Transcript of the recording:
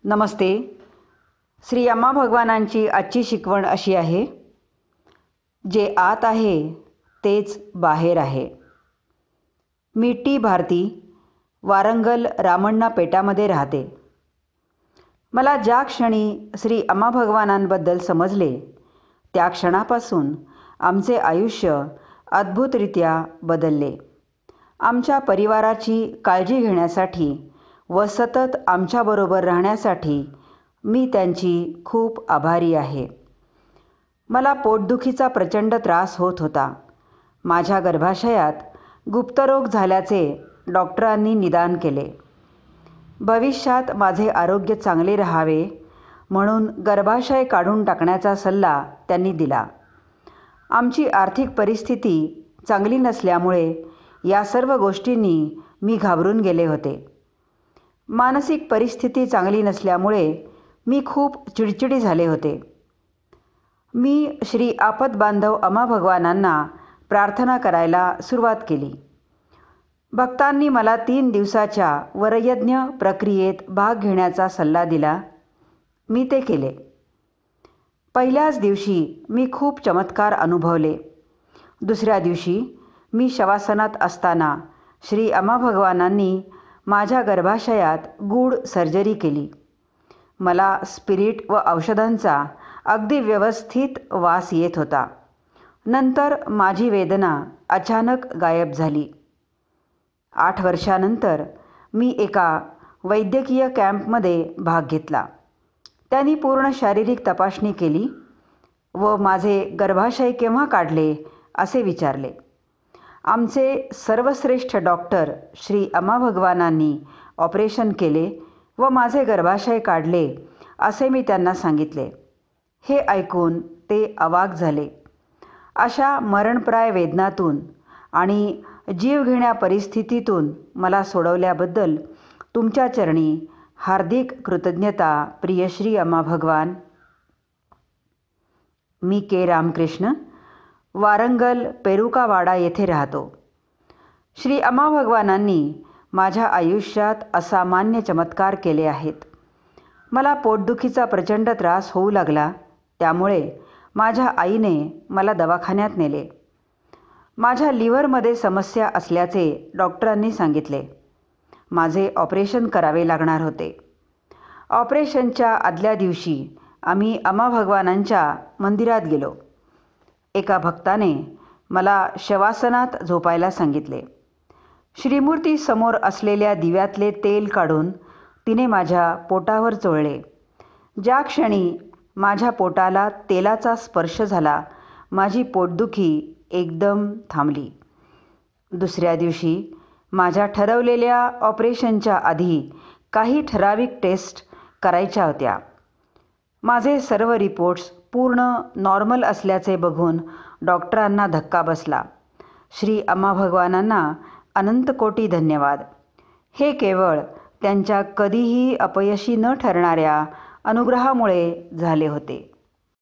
नमस्ते. श्री अम्मा भगवानांची आजची शिकवण अशी आहे, जे आत आहे तेच बाहेर आहे. मी टी भारती वारंगल रामण्णा पेटामध्ये राहते. मला ज्या क्षणी श्री अम्मा भगवानांबद्दल समजले त्या क्षणापासून आमचे आयुष्य अद्भुतरित्या बदलले. आमच्या परिवाराची काळजी घेण्यासाठी व सतत आमच्याबरोबर राहण्यासाठी मी त्यांची खूप आभारी आहे. मला पोटदुखीचा प्रचंड त्रास होत होता. माझ्या गर्भाशयात गुप्तरोग झाल्याचे डॉक्टरांनी निदान केले. भविष्यात माझे आरोग्य चांगले राहावे म्हणून गर्भाशय काढून टाकण्याचा सल्ला त्यांनी दिला. आमची आर्थिक परिस्थिती चांगली नसल्यामुळे या सर्व गोष्टींनी मी घाबरून गेले होते. मानसिक परिस्थिती चांगली नसल्यामुळे मी खूप चिडचिडी झाले होते. मी श्री आपतबांधव अम्मा भगवानांना प्रार्थना करायला सुरुवात केली. भक्तांनी मला 3 दिवसाच्या वरयज्ञ प्रक्रियेत भाग घेण्याचा सल्ला दिला. मी ते केले. पहिल्याच दिवशी मी खूप चमत्कार अनुभवले. दुसऱ्या दिवशी मी शवासनात असताना श्री अम्मा भगवानांनी माझ्या गर्भाशयात गूढ सर्जरी केली. मला स्पिरिट व औषधांचा अगदी व्यवस्थित वास येत होता. नंतर माझी वेदना अचानक गायब झाली. 8 वर्षानंतर मी एका वैद्यकीय कॅम्पमध्ये भाग घेतला. त्यांनी पूर्ण शारीरिक तपासणी केली व माझे गर्भाशय केव्हा काढले असे विचारले. आमचे सर्वश्रेष्ठ डॉक्टर श्री अम्मा भगवानांनी ऑपरेशन केले व माझे गर्भाशय काढले असे मी त्यांना सांगितले. हे ऐकून ते अवाक झाले. अशा मरणप्राय वेदनातून आणि जीवघेण्या परिस्थितीतून मला सोडवल्याबद्दल तुमच्या चरणी हार्दिक कृतज्ञता प्रिय श्री अम्मा भगवान. मी के. रामकृष्ण वारंगल पेरुकावाडा येथे राहतो. श्री अम्मा भगवानांनी माझ्या आयुष्यात असामान्य चमत्कार केले आहेत. मला पोटदुखीचा प्रचंड त्रास होऊ लागला. त्यामुळे माझ्या आईने मला दवाखान्यात नेले. माझ्या लिव्हरमध्ये समस्या असल्याचे डॉक्टरांनी सांगितले. माझे ऑपरेशन करावे लागणार होते. ऑपरेशनच्या आदल्या दिवशी आम्ही अम्मा भगवानांच्या मंदिरात गेलो. एका भक्ताने मला शवासनात झोपायला सांगितले. श्रीमूर्ती समोर असलेल्या दिव्यातले तेल काढून तिने माझ्या पोटावर चोळले. ज्या क्षणी माझ्या पोटाला तेलाचा स्पर्श झाला माझी पोटदुखी एकदम थांबली. दुसऱ्या दिवशी माझ्या ठरवलेल्या ऑपरेशनच्या आधी काही ठराविक टेस्ट करायच्या होत्या. माझे सर्व रिपोर्ट्स पूर्ण नॉर्मल असल्याचे बघून डॉक्टरांना धक्का बसला. श्री अम्मा भगवानांना अनंत कोटी धन्यवाद. हे केवळ त्यांच्या कधीही अपयशी न ठरणाऱ्या अनुग्रहामुळे झाले होते.